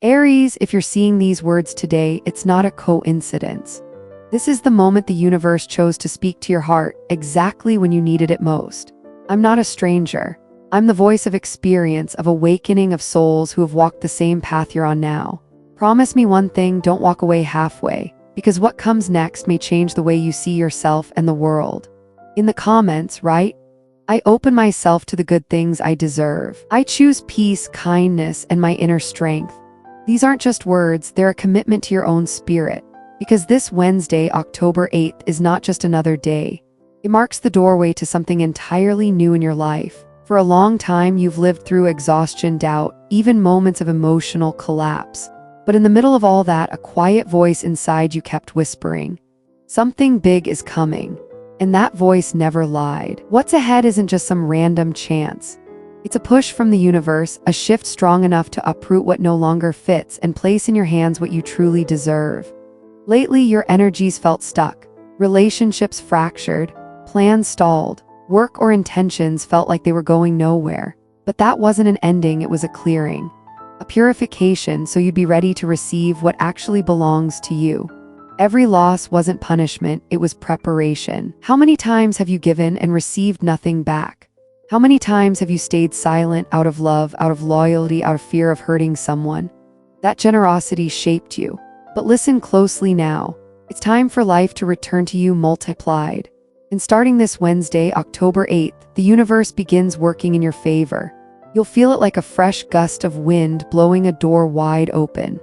Aries, if you're seeing these words today, it's not a coincidence. This is the moment the universe chose to speak to your heart exactly when you needed it most. I'm not a stranger. I'm the voice of experience, of awakening of souls who have walked the same path you're on now. Promise me one thing, don't walk away halfway, because what comes next may change the way you see yourself and the world. In the comments, write, I open myself to the good things I deserve. I choose peace, kindness, and my inner strength. These aren't just words, they're a commitment to your own spirit. Because this Wednesday, October 8th, is not just another day. It marks the doorway to something entirely new in your life. For a long time, you've lived through exhaustion, doubt, even moments of emotional collapse. But in the middle of all that, a quiet voice inside you kept whispering, something big is coming. And that voice never lied. What's ahead isn't just some random chance. It's a push from the universe, a shift strong enough to uproot what no longer fits and place in your hands what you truly deserve. Lately, your energies felt stuck, relationships fractured, plans stalled, work or intentions felt like they were going nowhere. But that wasn't an ending, it was a clearing, a purification, so you'd be ready to receive what actually belongs to you. Every loss wasn't punishment, it was preparation. How many times have you given and received nothing back? How many times have you stayed silent out of love, out of loyalty, out of fear of hurting someone? That generosity shaped you. But listen closely now. It's time for life to return to you multiplied. And starting this Wednesday, October 8th, the universe begins working in your favor. You'll feel it like a fresh gust of wind blowing a door wide open.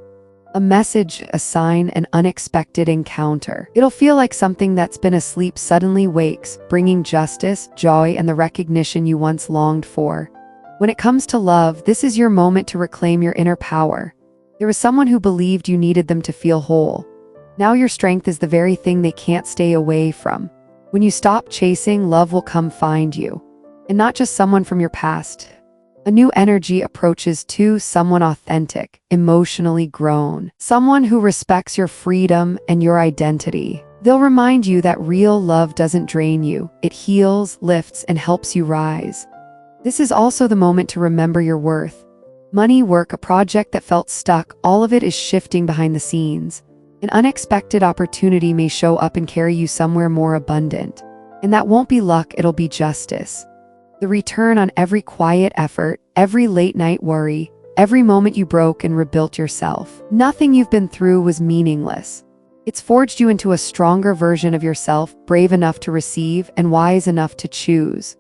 A message, a sign, an unexpected encounter. It'll feel like something that's been asleep suddenly wakes, bringing justice, joy, and the recognition you once longed for. When it comes to love, this is your moment to reclaim your inner power. There was someone who believed you needed them to feel whole. Now your strength is the very thing they can't stay away from. When you stop chasing, love will come find you. And not just someone from your past. A new energy approaches too, someone authentic, emotionally grown, someone who respects your freedom and your identity. They'll remind you that real love doesn't drain you, it heals, lifts, and helps you rise. This is also the moment to remember your worth. Money, work, a project that felt stuck, all of it is shifting behind the scenes. An unexpected opportunity may show up and carry you somewhere more abundant. And that won't be luck, it'll be justice. The return on every quiet effort, every late night worry, every moment you broke and rebuilt yourself. Nothing you've been through was meaningless. It's forged you into a stronger version of yourself, brave enough to receive and wise enough to choose.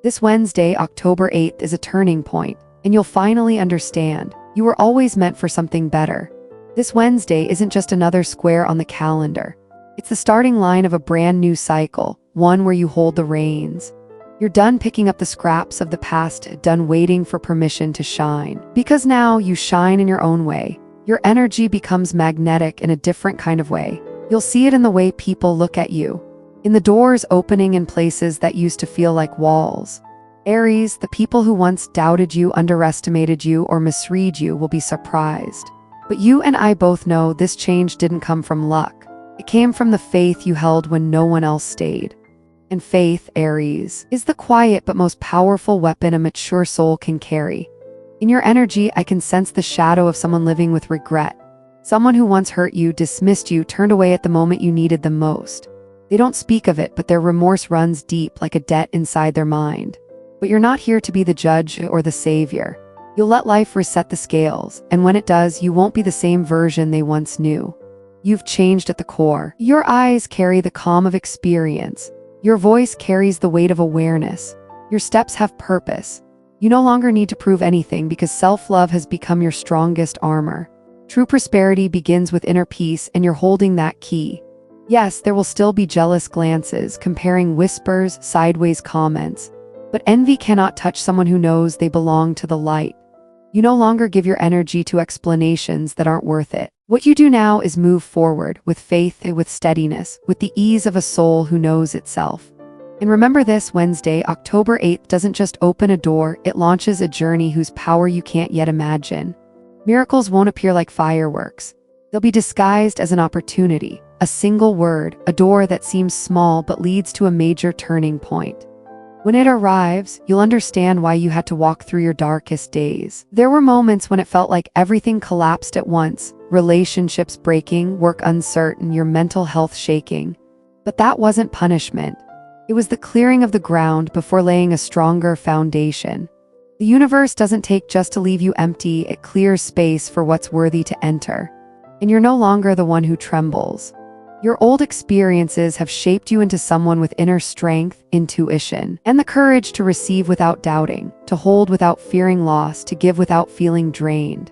This Wednesday, October 8th, is a turning point, and you'll finally understand. You were always meant for something better. This Wednesday isn't just another square on the calendar. It's the starting line of a brand new cycle, one where you hold the reins. You're done picking up the scraps of the past, done waiting for permission to shine. Because now you shine in your own way. Your energy becomes magnetic in a different kind of way. You'll see it in the way people look at you, in the doors opening in places that used to feel like walls. Aries, the people who once doubted you, underestimated you, or misread you will be surprised. But you and I both know this change didn't come from luck. It came from the faith you held when no one else stayed. And faith, Aries, is the quiet but most powerful weapon a mature soul can carry. In your energy, I can sense the shadow of someone living with regret. Someone who once hurt you, dismissed you, turned away at the moment you needed them most. They don't speak of it, but their remorse runs deep like a debt inside their mind. But you're not here to be the judge or the savior. You'll let life reset the scales, and when it does, you won't be the same version they once knew. You've changed at the core. Your eyes carry the calm of experience. Your voice carries the weight of awareness. Your steps have purpose. You no longer need to prove anything because self-love has become your strongest armor. True prosperity begins with inner peace, and you're holding that key. Yes, there will still be jealous glances, comparing whispers, sideways comments. But envy cannot touch someone who knows they belong to the light. You no longer give your energy to explanations that aren't worth it. What you do now is move forward, with faith and with steadiness, with the ease of a soul who knows itself. And remember, this Wednesday, October 8th, doesn't just open a door, it launches a journey whose power you can't yet imagine. Miracles won't appear like fireworks. They'll be disguised as an opportunity, a single word, a door that seems small but leads to a major turning point. When it arrives, you'll understand why you had to walk through your darkest days. There were moments when it felt like everything collapsed at once, relationships breaking, work uncertain, your mental health shaking. But that wasn't punishment. It was the clearing of the ground before laying a stronger foundation. The universe doesn't take just to leave you empty, it clears space for what's worthy to enter. And you're no longer the one who trembles. Your old experiences have shaped you into someone with inner strength, intuition, and the courage to receive without doubting, to hold without fearing loss, to give without feeling drained.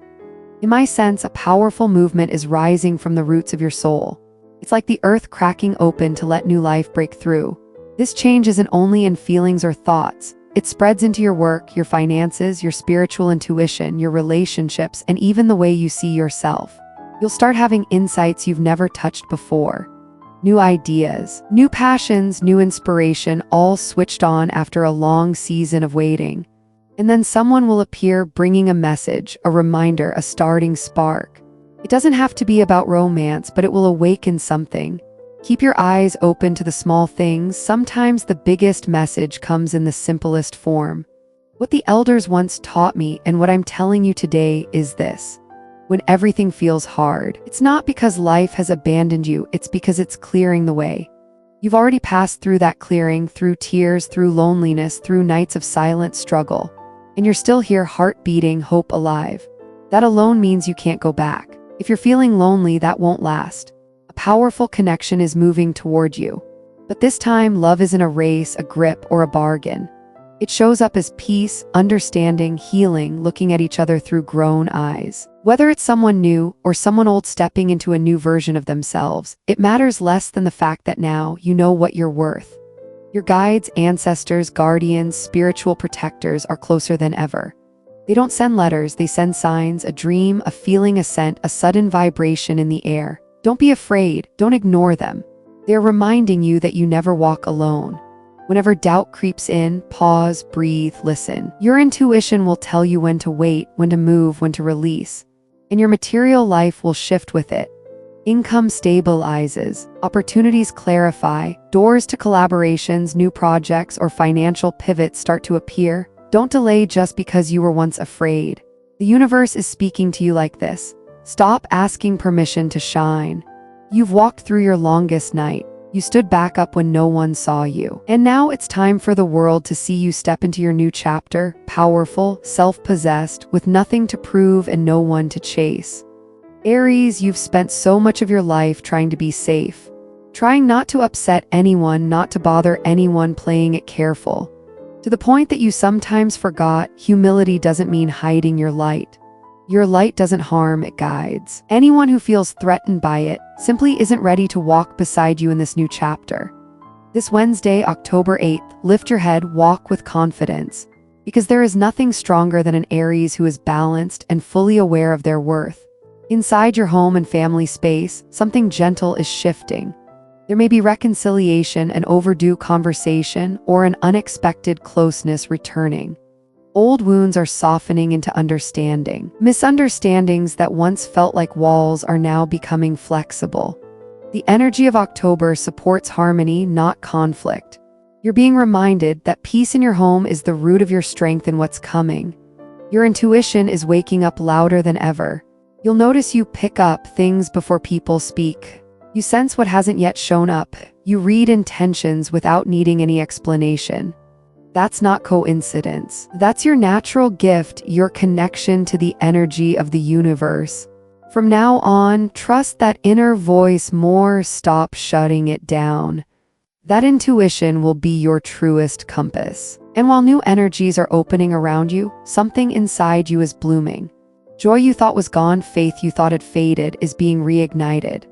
In my sense, a powerful movement is rising from the roots of your soul. It's like the earth cracking open to let new life break through. This change isn't only in feelings or thoughts. It spreads into your work, your finances, your spiritual intuition, your relationships, and even the way you see yourself. You'll start having insights you've never touched before. New ideas, new passions, new inspiration, all switched on after a long season of waiting. And then someone will appear bringing a message, a reminder, a starting spark. It doesn't have to be about romance, but it will awaken something. Keep your eyes open to the small things. Sometimes the biggest message comes in the simplest form. What the elders once taught me and what I'm telling you today is this. When everything feels hard, it's not because life has abandoned you, it's because it's clearing the way. You've already passed through that clearing, through tears, through loneliness, through nights of silent struggle. And you're still here, heart beating, hope alive. That alone means you can't go back. If you're feeling lonely, that won't last. A powerful connection is moving toward you. But this time, love isn't a race, a grip, or a bargain. It shows up as peace, understanding, healing, looking at each other through grown eyes. Whether it's someone new or someone old stepping into a new version of themselves, it matters less than the fact that now you know what you're worth. Your guides, ancestors, guardians, spiritual protectors are closer than ever. They don't send letters, they send signs, a dream, a feeling, a scent, a sudden vibration in the air. Don't be afraid, don't ignore them. They're reminding you that you never walk alone. Whenever doubt creeps in, pause, breathe, listen. Your intuition will tell you when to wait, when to move, when to release. And your material life will shift with it. Income stabilizes, opportunities clarify, doors to collaborations, new projects, or financial pivots start to appear. Don't delay just because you were once afraid. The universe is speaking to you like this. Stop asking permission to shine. You've walked through your longest night. You stood back up when no one saw you. And now it's time for the world to see you step into your new chapter, powerful, self-possessed, with nothing to prove and no one to chase. Aries, you've spent so much of your life trying to be safe. Trying not to upset anyone, not to bother anyone, playing it careful. To the point that you sometimes forgot, humility doesn't mean hiding your light. Your light doesn't harm, it guides. Anyone who feels threatened by it simply isn't ready to walk beside you in this new chapter. This Wednesday, October 8th, lift your head, walk with confidence. Because there is nothing stronger than an Aries who is balanced and fully aware of their worth. Inside your home and family space, something gentle is shifting. There may be reconciliation, an overdue conversation, or an unexpected closeness returning. Old wounds are softening into understanding. Misunderstandings that once felt like walls are now becoming flexible. The energy of October supports harmony, not conflict. You're being reminded that peace in your home is the root of your strength in what's coming. Your intuition is waking up louder than ever. You'll notice you pick up things before people speak. You sense what hasn't yet shown up. You read intentions without needing any explanation. That's not coincidence. That's your natural gift, your connection to the energy of the universe. From now on, trust that inner voice more, stop shutting it down. That intuition will be your truest compass. And while new energies are opening around you, something inside you is blooming. Joy you thought was gone, faith you thought had faded, is being reignited.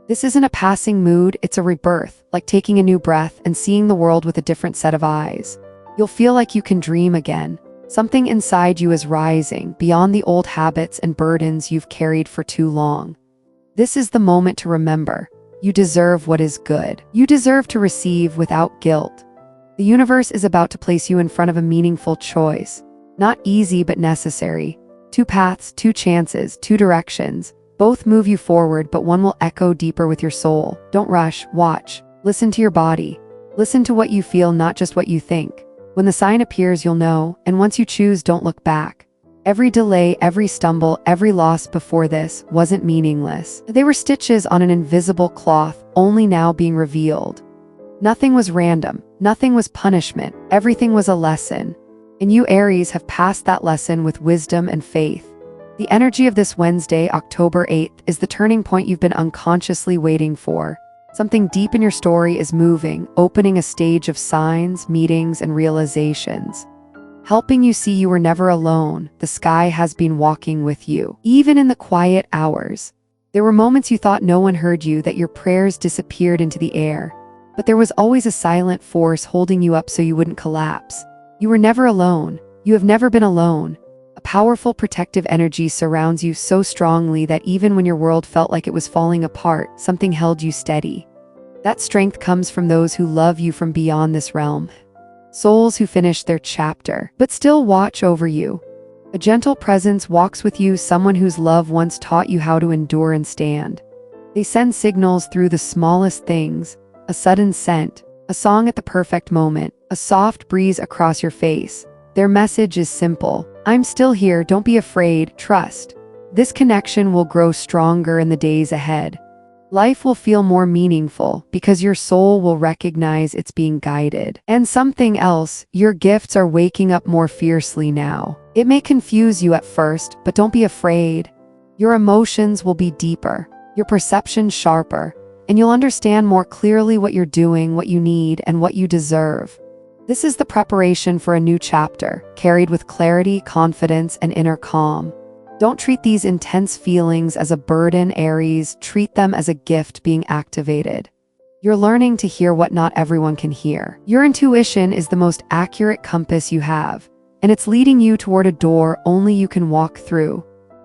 This isn't a passing mood, it's a rebirth, like taking a new breath and seeing the world with a different set of eyes. You'll feel like you can dream again. Something inside you is rising, beyond the old habits and burdens you've carried for too long. This is the moment to remember. You deserve what is good. You deserve to receive without guilt. The universe is about to place you in front of a meaningful choice. Not easy, but necessary. 2 paths, 2 chances, 2 directions. Both move you forward, but one will echo deeper with your soul. Don't rush, watch. Listen to your body. Listen to what you feel, not just what you think. When the sign appears, you'll know, and once you choose, don't look back. Every delay, every stumble, every loss before this wasn't meaningless. They were stitches on an invisible cloth, only now being revealed. Nothing was random, nothing was punishment, everything was a lesson. And you, Aries, have passed that lesson with wisdom and faith. The energy of this Wednesday, October 8th, is the turning point you've been unconsciously waiting for. Something deep in your story is moving, opening a stage of signs, meetings, and realizations. Helping you see you were never alone, the sky has been walking with you. Even in the quiet hours. There were moments you thought no one heard you, that your prayers disappeared into the air. But there was always a silent force holding you up so you wouldn't collapse. You were never alone. You have never been alone. A powerful protective energy surrounds you so strongly that even when your world felt like it was falling apart, something held you steady. That strength comes from those who love you from beyond this realm. Souls who finished their chapter, but still watch over you. A gentle presence walks with you, someone whose love once taught you how to endure and stand. They send signals through the smallest things, a sudden scent, a song at the perfect moment, a soft breeze across your face. Their message is simple. I'm still here, don't be afraid, trust. This connection will grow stronger in the days ahead. Life will feel more meaningful because your soul will recognize it's being guided. And something else, your gifts are waking up more fiercely now. It may confuse you at first, but don't be afraid. Your emotions will be deeper, your perception sharper, and you'll understand more clearly what you're doing, what you need, and what you deserve. This is the preparation for a new chapter, carried with clarity, confidence, and inner calm. Don't treat these intense feelings as a burden, Aries. Treat them as a gift being activated. You're learning to hear what not everyone can hear. Your intuition is the most accurate compass you have, and it's leading you toward a door only you can walk through.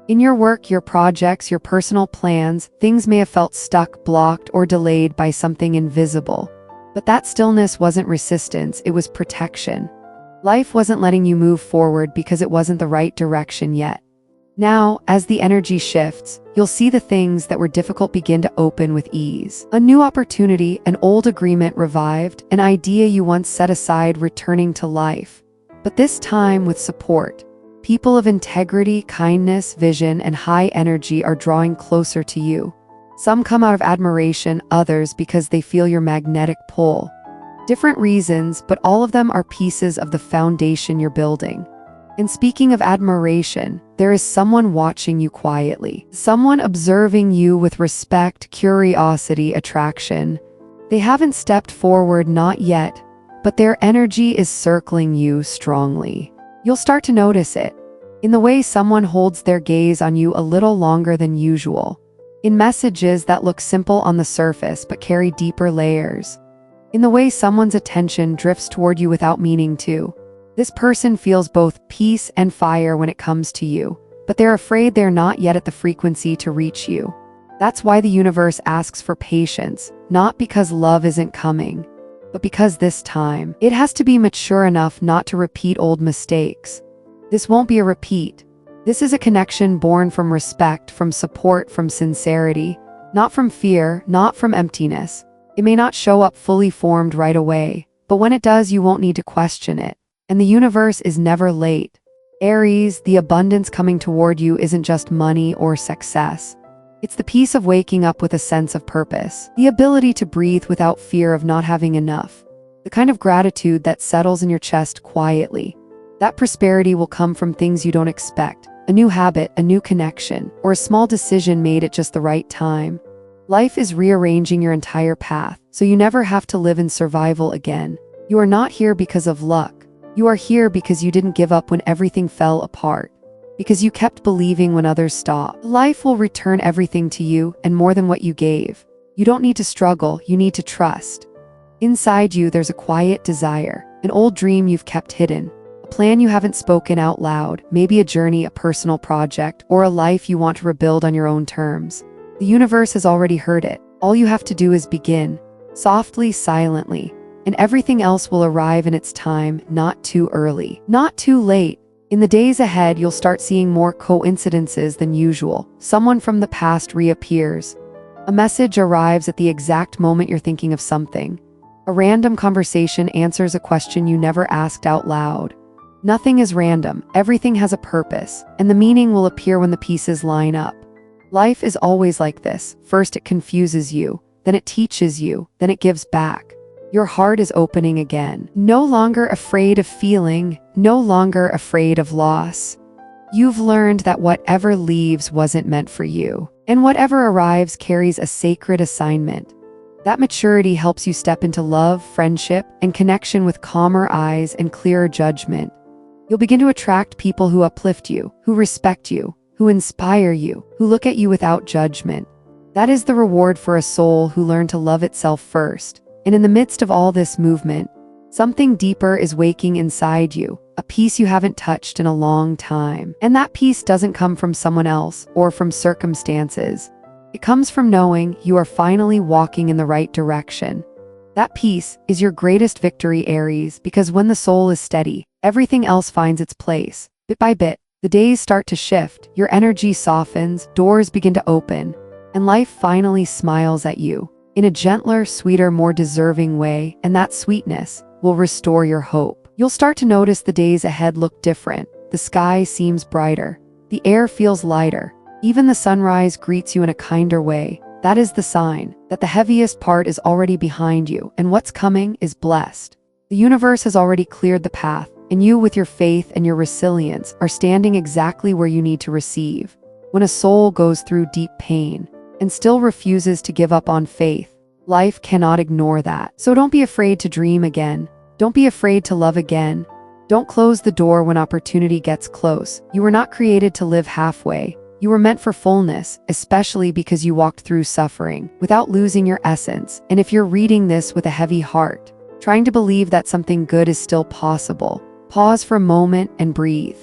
In your work, your projects, your personal plans, things may have felt stuck, blocked, or delayed by something invisible. But that stillness wasn't resistance, it was protection. Life wasn't letting you move forward because it wasn't the right direction yet. Now, as the energy shifts, you'll see the things that were difficult begin to open with ease. A new opportunity, an old agreement revived, an idea you once set aside returning to life. But this time with support. People of integrity, kindness, vision, and high energy are drawing closer to you. Some come out of admiration, others because they feel your magnetic pull. Different reasons, but all of them are pieces of the foundation you're building. And speaking of admiration, there is someone watching you quietly. Someone observing you with respect, curiosity, attraction. They haven't stepped forward, not yet, but their energy is circling you strongly. You'll start to notice it. In the way someone holds their gaze on you a little longer than usual. In messages that look simple on the surface but carry deeper layers. In the way someone's attention drifts toward you without meaning to. This person feels both peace and fire when it comes to you, but they're afraid they're not yet at the frequency to reach you. That's why the universe asks for patience, not because love isn't coming, but because this time, it has to be mature enough not to repeat old mistakes. This won't be a repeat. This is a connection born from respect, from support, from sincerity, not from fear, not from emptiness. It may not show up fully formed right away, but when it does, you won't need to question it. And the universe is never late. Aries, the abundance coming toward you isn't just money or success. It's the peace of waking up with a sense of purpose, the ability to breathe without fear of not having enough, the kind of gratitude that settles in your chest quietly. That prosperity will come from things you don't expect, a new habit, a new connection, or a small decision made at just the right time. Life is rearranging your entire path, so you never have to live in survival again. You are not here because of luck. You are here because you didn't give up when everything fell apart. Because you kept believing when others stopped. Life will return everything to you, and more than what you gave. You don't need to struggle, you need to trust. Inside you, there's a quiet desire, an old dream you've kept hidden, a plan you haven't spoken out loud, maybe a journey, a personal project, or a life you want to rebuild on your own terms. The universe has already heard it. All you have to do is begin, softly, silently. And everything else will arrive in its time, not too early, not too late. In the days ahead, you'll start seeing more coincidences than usual. Someone from the past reappears. A message arrives at the exact moment you're thinking of something. A random conversation answers a question you never asked out loud. Nothing is random, everything has a purpose, and the meaning will appear when the pieces line up. Life is always like this. First it confuses you, then it teaches you, then it gives back. Your heart is opening again. No longer afraid of feeling, no longer afraid of loss. You've learned that whatever leaves wasn't meant for you, and whatever arrives carries a sacred assignment. That maturity helps you step into love, friendship, and connection with calmer eyes and clearer judgment. You'll begin to attract people who uplift you, who respect you, who inspire you, who look at you without judgment. That is the reward for a soul who learned to love itself first. And in the midst of all this movement, something deeper is waking inside you, a peace you haven't touched in a long time. And that peace doesn't come from someone else or from circumstances. It comes from knowing you are finally walking in the right direction. That peace is your greatest victory, Aries, because when the soul is steady, everything else finds its place. Bit by bit, the days start to shift, your energy softens, doors begin to open, and life finally smiles at you in a gentler, sweeter, more deserving way, and that sweetness will restore your hope. You'll start to notice the days ahead look different. The sky seems brighter. The air feels lighter. Even the sunrise greets you in a kinder way. That is the sign that the heaviest part is already behind you, and what's coming is blessed. The universe has already cleared the path, and you, with your faith and your resilience, are standing exactly where you need to receive. When a soul goes through deep pain and still refuses to give up on faith, life cannot ignore that. So don't be afraid to dream again. Don't be afraid to love again. Don't close the door when opportunity gets close. You were not created to live halfway. You were meant for fullness, especially because you walked through suffering without losing your essence. And if you're reading this with a heavy heart, trying to believe that something good is still possible, pause for a moment and breathe.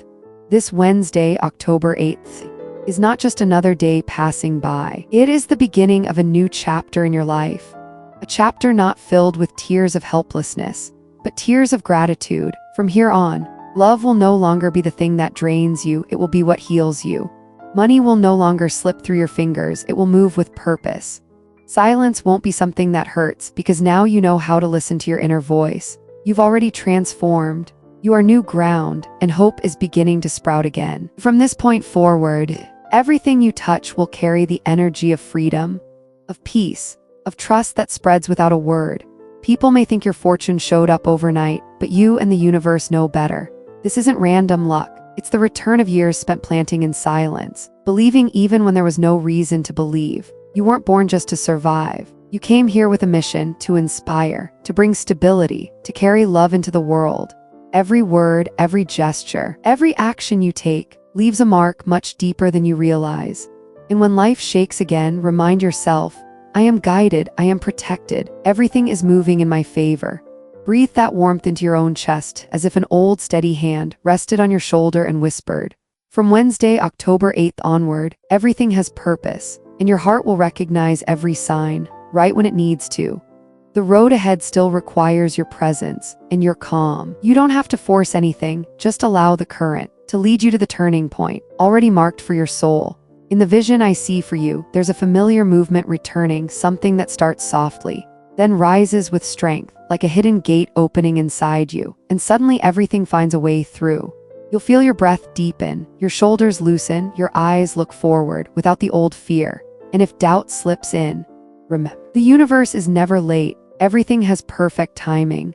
This Wednesday, October 8th, is not just another day passing by. It is the beginning of a new chapter in your life. A chapter not filled with tears of helplessness, but tears of gratitude. From here on, love will no longer be the thing that drains you, it will be what heals you. Money will no longer slip through your fingers, it will move with purpose. Silence won't be something that hurts, because now you know how to listen to your inner voice. You've already transformed. You are new ground, and hope is beginning to sprout again. From this point forward, everything you touch will carry the energy of freedom, of peace, of trust that spreads without a word. People may think your fortune showed up overnight, but you and the universe know better. This isn't random luck. It's the return of years spent planting in silence, believing even when there was no reason to believe. You weren't born just to survive. You came here with a mission to inspire, to bring stability, to carry love into the world. Every word, every gesture, every action you take leaves a mark much deeper than you realize. And when life shakes again, remind yourself, I am guided, I am protected, everything is moving in my favor. Breathe that warmth into your own chest as if an old steady hand rested on your shoulder and whispered. From Wednesday, October 8th onward, everything has purpose, and your heart will recognize every sign, right when it needs to. The road ahead still requires your presence and your calm. You don't have to force anything, just allow the current to lead you to the turning point, already marked for your soul. In the vision I see for you, there's a familiar movement returning, something that starts softly, then rises with strength, like a hidden gate opening inside you, and suddenly everything finds a way through. You'll feel your breath deepen, your shoulders loosen, your eyes look forward without the old fear. And if doubt slips in, remember, the universe is never late. Everything has perfect timing.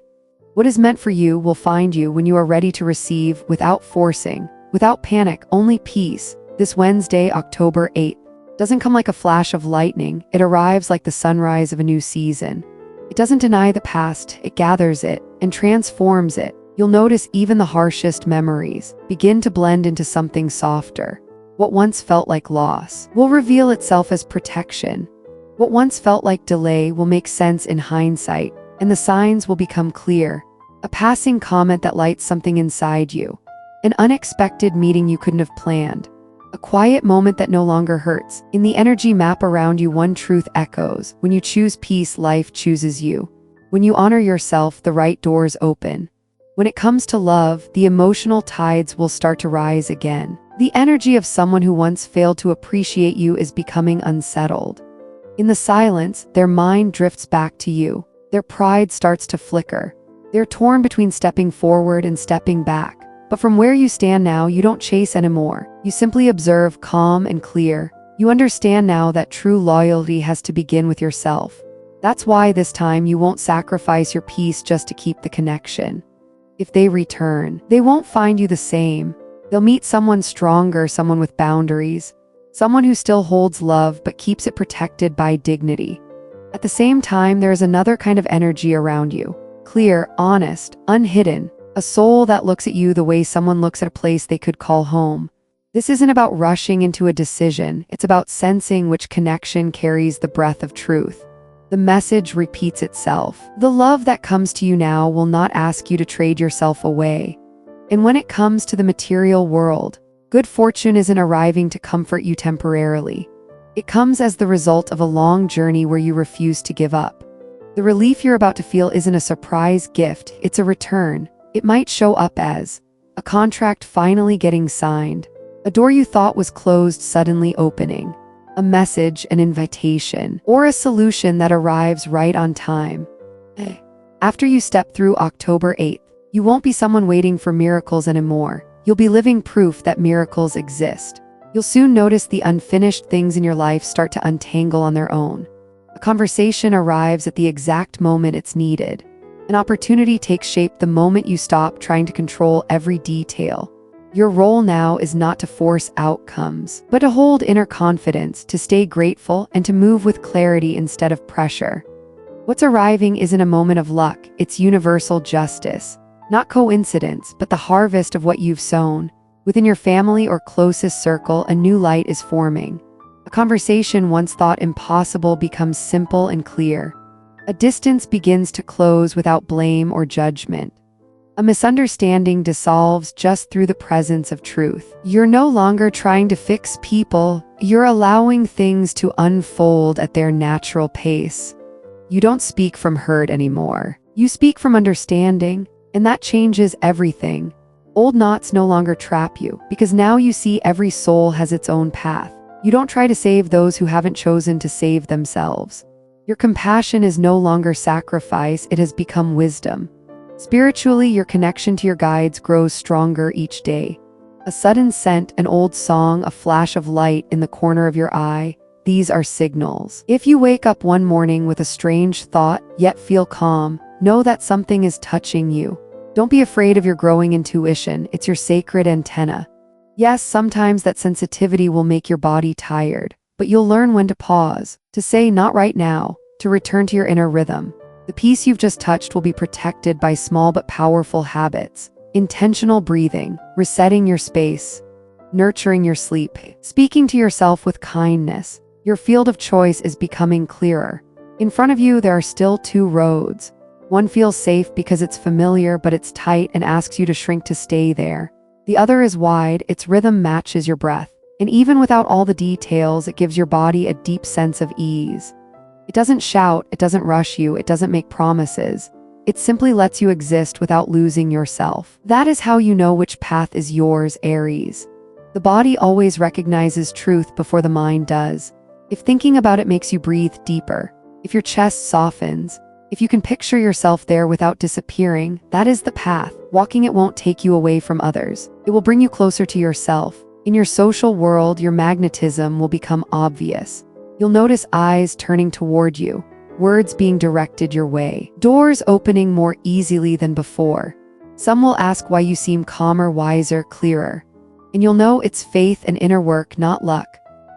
What is meant for you will find you when you are ready to receive, without forcing, without panic, only peace. This Wednesday, October 8th, doesn't come like a flash of lightning. It arrives like the sunrise of a new season. It doesn't deny the past, it gathers it and transforms it. You'll notice even the harshest memories begin to blend into something softer. What once felt like loss will reveal itself as protection. What once felt like delay will make sense in hindsight, and the signs will become clear. A passing comment that lights something inside you. An unexpected meeting you couldn't have planned. A quiet moment that no longer hurts. In the energy map around you, one truth echoes. When you choose peace, life chooses you. When you honor yourself, the right doors open. When it comes to love, the emotional tides will start to rise again. The energy of someone who once failed to appreciate you is becoming unsettled. In the silence, their mind drifts back to you. Their pride starts to flicker. They're torn between stepping forward and stepping back. But from where you stand now, you don't chase anymore. You simply observe, calm and clear. You understand now that true loyalty has to begin with yourself. That's why this time you won't sacrifice your peace just to keep the connection. If they return, they won't find you the same. They'll meet someone stronger, someone with boundaries, someone who still holds love but keeps it protected by dignity. At the same time, there is another kind of energy around you. Clear, honest, unhidden. A soul that looks at you the way someone looks at a place they could call home. This isn't about rushing into a decision. It's about sensing which connection carries the breath of truth. The message repeats itself. The love that comes to you now will not ask you to trade yourself away. And when it comes to the material world, good fortune isn't arriving to comfort you temporarily. It comes as the result of a long journey where you refuse to give up. The relief you're about to feel isn't a surprise gift, it's a return. It might show up as a contract finally getting signed, a door you thought was closed suddenly opening, a message, an invitation, or a solution that arrives right on time. After you step through October 8th, you won't be someone waiting for miracles anymore. You'll be living proof that miracles exist. You'll soon notice the unfinished things in your life start to untangle on their own. A conversation arrives at the exact moment it's needed. An opportunity takes shape the moment you stop trying to control every detail. Your role now is not to force outcomes, but to hold inner confidence, to stay grateful, and to move with clarity instead of pressure. What's arriving isn't a moment of luck, it's universal justice. Not coincidence, but the harvest of what you've sown. Within your family or closest circle, a new light is forming. A conversation once thought impossible becomes simple and clear. A distance begins to close without blame or judgment. A misunderstanding dissolves just through the presence of truth. You're no longer trying to fix people, you're allowing things to unfold at their natural pace. You don't speak from hurt anymore. You speak from understanding, and that changes everything. Old knots no longer trap you, because now you see every soul has its own path. You don't try to save those who haven't chosen to save themselves. Your compassion is no longer sacrifice, it has become wisdom. Spiritually, your connection to your guides grows stronger each day. A sudden scent, an old song, a flash of light in the corner of your eye, these are signals. If you wake up one morning with a strange thought, yet feel calm, know that something is touching you. Don't be afraid of your growing intuition, it's your sacred antenna. Yes, sometimes that sensitivity will make your body tired, but you'll learn when to pause, to say not right now, to return to your inner rhythm. The peace you've just touched will be protected by small but powerful habits. Intentional breathing, resetting your space, nurturing your sleep, speaking to yourself with kindness. Your field of choice is becoming clearer. In front of you, there are still two roads. One feels safe because it's familiar, but it's tight and asks you to shrink to stay there. The other is wide, its rhythm matches your breath. And even without all the details, it gives your body a deep sense of ease. It doesn't shout, it doesn't rush you, it doesn't make promises. It simply lets you exist without losing yourself. That is how you know which path is yours, Aries. The body always recognizes truth before the mind does. If thinking about it makes you breathe deeper, if your chest softens, if you can picture yourself there without disappearing, that is the path. Walking it won't take you away from others. It will bring you closer to yourself. In your social world, your magnetism will become obvious. You'll notice eyes turning toward you, words being directed your way, doors opening more easily than before. Some will ask why you seem calmer, wiser, clearer. And you'll know it's faith and inner work, not luck.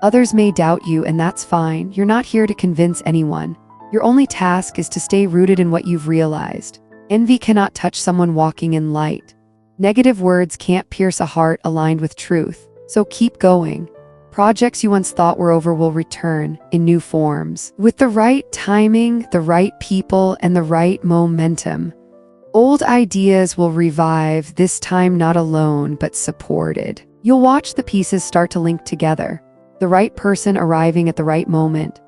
Others may doubt you, and that's fine. You're not here to convince anyone. Your only task is to stay rooted in what you've realized. Envy cannot touch someone walking in light. Negative words can't pierce a heart aligned with truth. So keep going. Projects you once thought were over will return in new forms. With the right timing, the right people, and the right momentum. Old ideas will revive, this time not alone, but supported. You'll watch the pieces start to link together. The right person arriving at the right moment.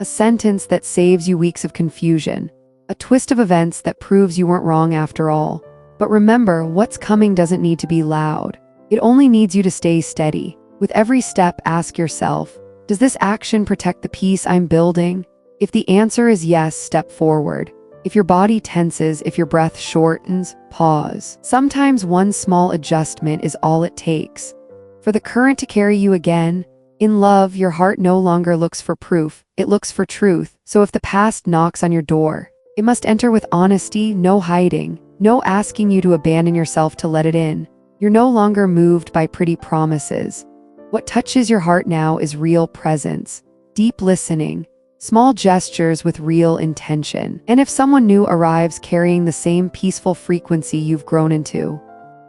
A sentence that saves you weeks of confusion. A twist of events that proves you weren't wrong after all. But remember, what's coming doesn't need to be loud. It only needs you to stay steady. With every step, ask yourself, does this action protect the peace I'm building? If the answer is yes, step forward. If your body tenses, if your breath shortens, pause. Sometimes one small adjustment is all it takes for the current to carry you again. In love, your heart no longer looks for proof, it looks for truth. So if the past knocks on your door, it must enter with honesty, no hiding, no asking you to abandon yourself to let it in. You're no longer moved by pretty promises. What touches your heart now is real presence, deep listening, small gestures with real intention. And if someone new arrives carrying the same peaceful frequency you've grown into,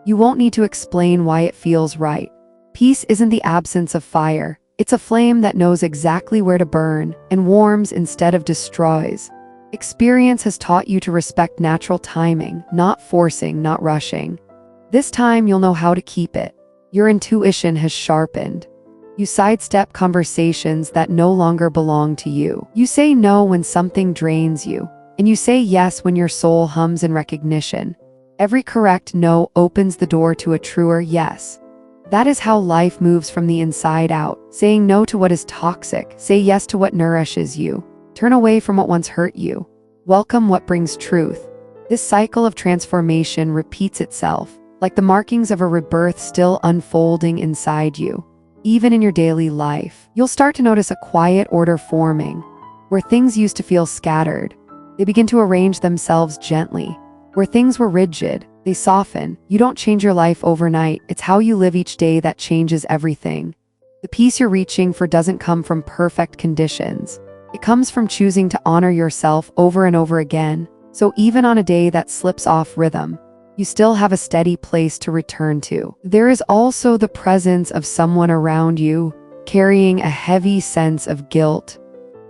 you won't need to explain why it feels right. Peace isn't the absence of fire. It's a flame that knows exactly where to burn and warms instead of destroys. Experience has taught you to respect natural timing, not forcing, not rushing. This time you'll know how to keep it. Your intuition has sharpened. You sidestep conversations that no longer belong to you. You say no when something drains you, and you say yes when your soul hums in recognition. Every correct no opens the door to a truer yes. That is how life moves from the inside out. Saying no to what is toxic, say yes to what nourishes you. Turn away from what once hurt you. Welcome what brings truth. This cycle of transformation repeats itself, like the markings of a rebirth still unfolding inside you. Even in your daily life, you'll start to notice a quiet order forming. Where things used to feel scattered, they begin to arrange themselves gently. Where things were rigid, they soften. You don't change your life overnight. It's how you live each day that changes everything. The peace you're reaching for doesn't come from perfect conditions. It comes from choosing to honor yourself over and over again. So even on a day that slips off rhythm, you still have a steady place to return to. There is also the presence of someone around you, carrying a heavy sense of guilt.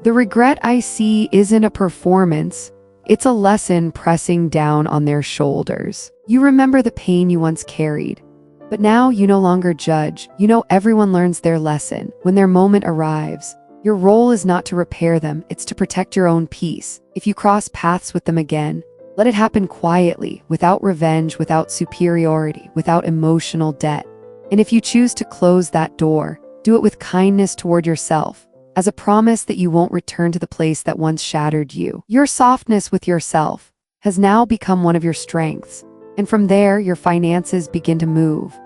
The regret I see isn't a performance. It's a lesson pressing down on their shoulders. You remember the pain you once carried, but now you no longer judge. You know everyone learns their lesson. When their moment arrives, your role is not to repair them, it's to protect your own peace. If you cross paths with them again, let it happen quietly, without revenge, without superiority, without emotional debt. And if you choose to close that door, do it with kindness toward yourself, as a promise that you won't return to the place that once shattered you. Your softness with yourself has now become one of your strengths, and from there your finances begin to move.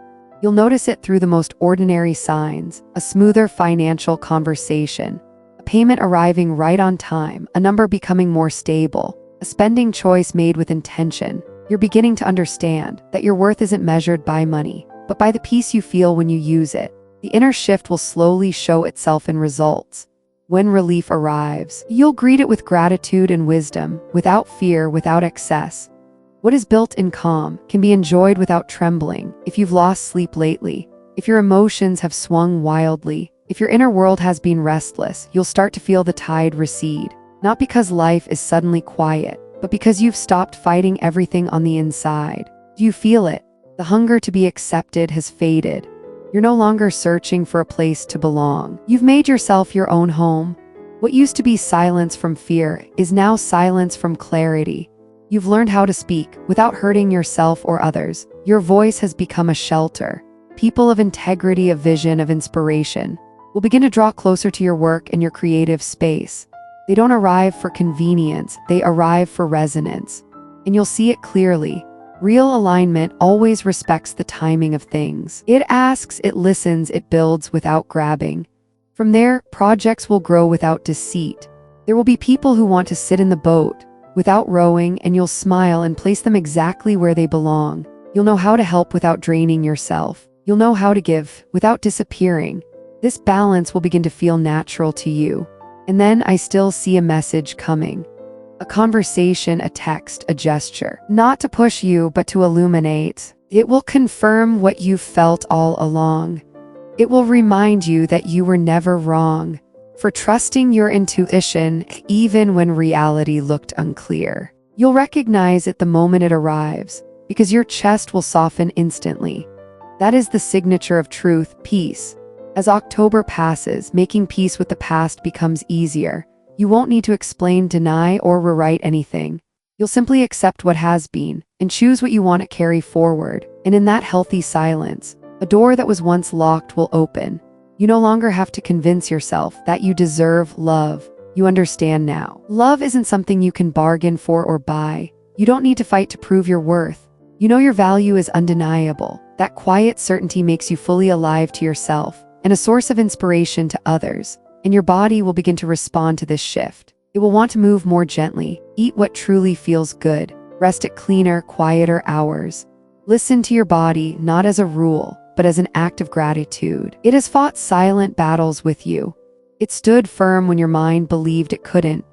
You'll notice it through the most ordinary signs: a smoother financial conversation, a payment arriving right on time, a number becoming more stable, a spending choice made with intention. You're beginning to understand that your worth isn't measured by money, but by the peace you feel when you use it. The inner shift will slowly show itself in results. When relief arrives, you'll greet it with gratitude and wisdom, without fear, without excess. What is built in calm can be enjoyed without trembling. If you've lost sleep lately, if your emotions have swung wildly, if your inner world has been restless, you'll start to feel the tide recede. Not because life is suddenly quiet, but because you've stopped fighting everything on the inside. Do you feel it? The hunger to be accepted has faded. You're no longer searching for a place to belong. You've made yourself your own home. What used to be silence from fear is now silence from clarity. You've learned how to speak without hurting yourself or others. Your voice has become a shelter. People of integrity, of vision, of inspiration will begin to draw closer to your work and your creative space. They don't arrive for convenience, they arrive for resonance. And you'll see it clearly. Real alignment always respects the timing of things. It asks, it listens, it builds without grabbing. From there, projects will grow without deceit. There will be people who want to sit in the boat without rowing, and you'll smile and place them exactly where they belong. You'll know how to help without draining yourself. You'll know how to give without disappearing. This balance will begin to feel natural to you. And then I still see a message coming. A conversation, a text, a gesture. Not to push you, but to illuminate. It will confirm what you felt all along. It will remind you that you were never wrong for trusting your intuition, even when reality looked unclear. You'll recognize it the moment it arrives, because your chest will soften instantly. That is the signature of truth, peace. As October passes, making peace with the past becomes easier. You won't need to explain, deny, or rewrite anything. You'll simply accept what has been and choose what you want to carry forward. And in that healthy silence, a door that was once locked will open. You no longer have to convince yourself that you deserve love. You understand now. Love isn't something you can bargain for or buy. You don't need to fight to prove your worth. You know your value is undeniable. That quiet certainty makes you fully alive to yourself and a source of inspiration to others. And your body will begin to respond to this shift. It will want to move more gently, eat what truly feels good, rest at cleaner, quieter hours. Listen to your body not as a rule, but as an act of gratitude. It has fought silent battles with you. It stood firm when your mind believed it couldn't.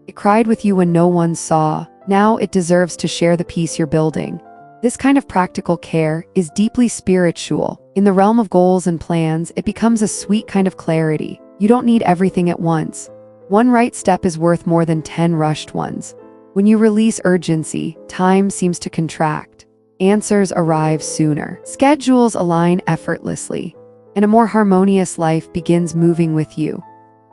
It cried with you when no one saw. Now it deserves to share the peace you're building. This kind of practical care is deeply spiritual. In the realm of goals and plans, it becomes a sweet kind of clarity. You don't need everything at once. One right step is worth more than 10 rushed ones. When you release urgency, time seems to contract. Answers arrive sooner. Schedules align effortlessly. And a more harmonious life begins moving with you.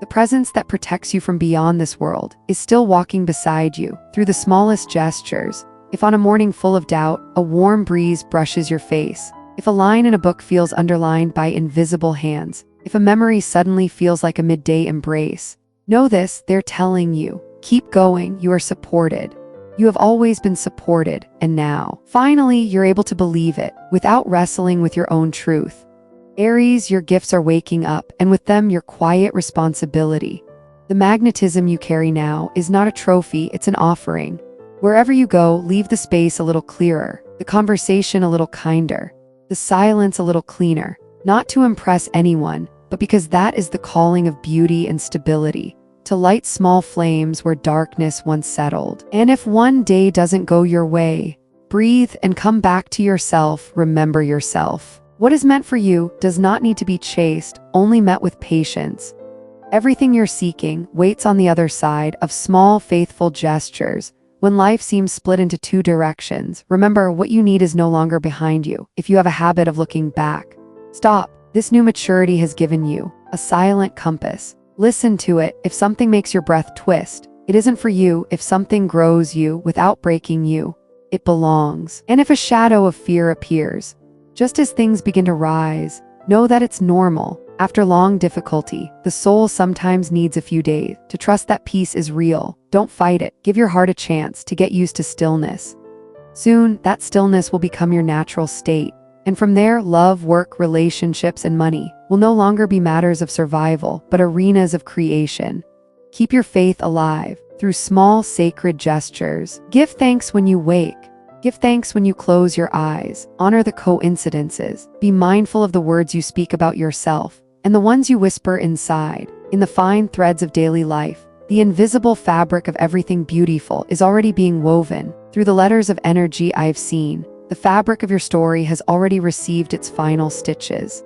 The presence that protects you from beyond this world is still walking beside you through the smallest gestures. If on a morning full of doubt, a warm breeze brushes your face. If a line in a book feels underlined by invisible hands. If a memory suddenly feels like a midday embrace. Know this, they're telling you. Keep going, you are supported. You have always been supported, and now, finally, you're able to believe it, without wrestling with your own truth. Aries, your gifts are waking up, and with them your quiet responsibility. The magnetism you carry now is not a trophy, it's an offering. Wherever you go, leave the space a little clearer, the conversation a little kinder, the silence a little cleaner, not to impress anyone, but because that is the calling of beauty and stability. To light small flames where darkness once settled. And if one day doesn't go your way, breathe and come back to yourself, remember yourself. What is meant for you does not need to be chased, only met with patience. Everything you're seeking waits on the other side of small, faithful gestures. When life seems split into two directions, remember what you need is no longer behind you. If you have a habit of looking back, stop. This new maturity has given you a silent compass. Listen to it. If something makes your breath twist, it isn't for you. If something grows you without breaking you, it belongs. And if a shadow of fear appears, just as things begin to rise, know that it's normal. After long difficulty, the soul sometimes needs a few days to trust that peace is real. Don't fight it. Give your heart a chance to get used to stillness. Soon, that stillness will become your natural state. And from there, love, work, relationships, and money will no longer be matters of survival, but arenas of creation. Keep your faith alive through small, sacred gestures. Give thanks when you wake. Give thanks when you close your eyes. Honor the coincidences. Be mindful of the words you speak about yourself and the ones you whisper inside. In the fine threads of daily life, the invisible fabric of everything beautiful is already being woven. Through the letters of energy I've seen, the fabric of your story has already received its final stitches.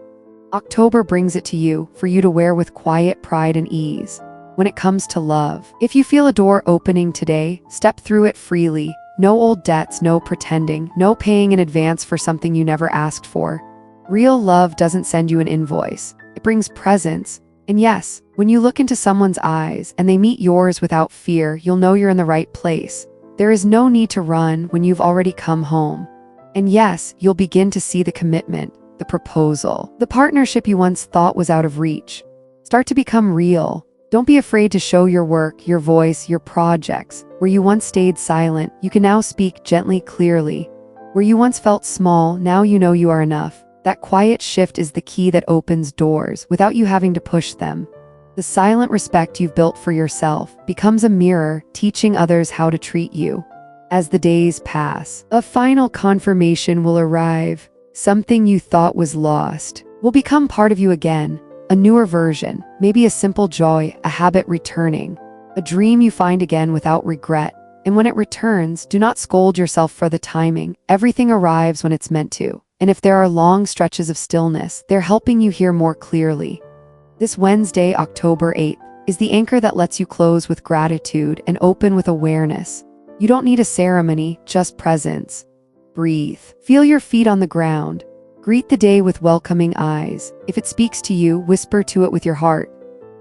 October brings it to you, for you to wear with quiet pride and ease. When it comes to love, if you feel a door opening today, step through it freely. No old debts, no pretending, no paying in advance for something you never asked for. Real love doesn't send you an invoice. It brings presence. And yes, when you look into someone's eyes and they meet yours without fear, you'll know you're in the right place. There is no need to run when you've already come home. And yes, you'll begin to see the commitment, the proposal, the partnership you once thought was out of reach start to become real. Don't be afraid to show your work, your voice, your projects. Where you once stayed silent, you can now speak gently, clearly. Where you once felt small, now you know you are enough. That quiet shift is the key that opens doors without you having to push them. The silent respect you've built for yourself becomes a mirror, teaching others how to treat you. As the days pass, a final confirmation will arrive. Something you thought was lost will become part of you again. A newer version, maybe a simple joy, a habit returning, a dream you find again without regret. And when it returns, do not scold yourself for the timing. Everything arrives when it's meant to. And if there are long stretches of stillness, they're helping you hear more clearly. This Wednesday, October 8th, is the anchor that lets you close with gratitude and open with awareness. You don't need a ceremony, just presence. Breathe. Feel your feet on the ground. Greet the day with welcoming eyes. If it speaks to you, whisper to it with your heart.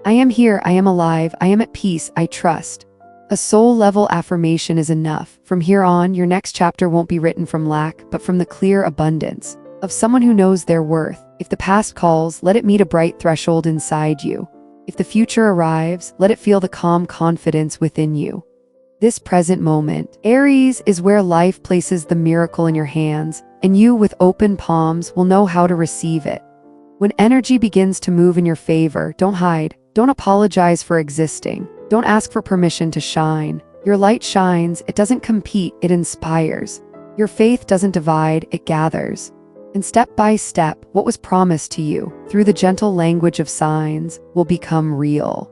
I am here, I am alive, I am at peace, I trust. A soul-level affirmation is enough. From here on, your next chapter won't be written from lack, but from the clear abundance of someone who knows their worth. If the past calls, let it meet a bright threshold inside you. If the future arrives, let it feel the calm confidence within you. This present moment, Aries, is where life places the miracle in your hands, and you, with open palms, will know how to receive it. When energy begins to move in your favor, don't hide. Don't apologize for existing. Don't ask for permission to shine. Your light shines, it doesn't compete, it inspires. Your faith doesn't divide, it gathers. And step by step, what was promised to you, through the gentle language of signs, will become real.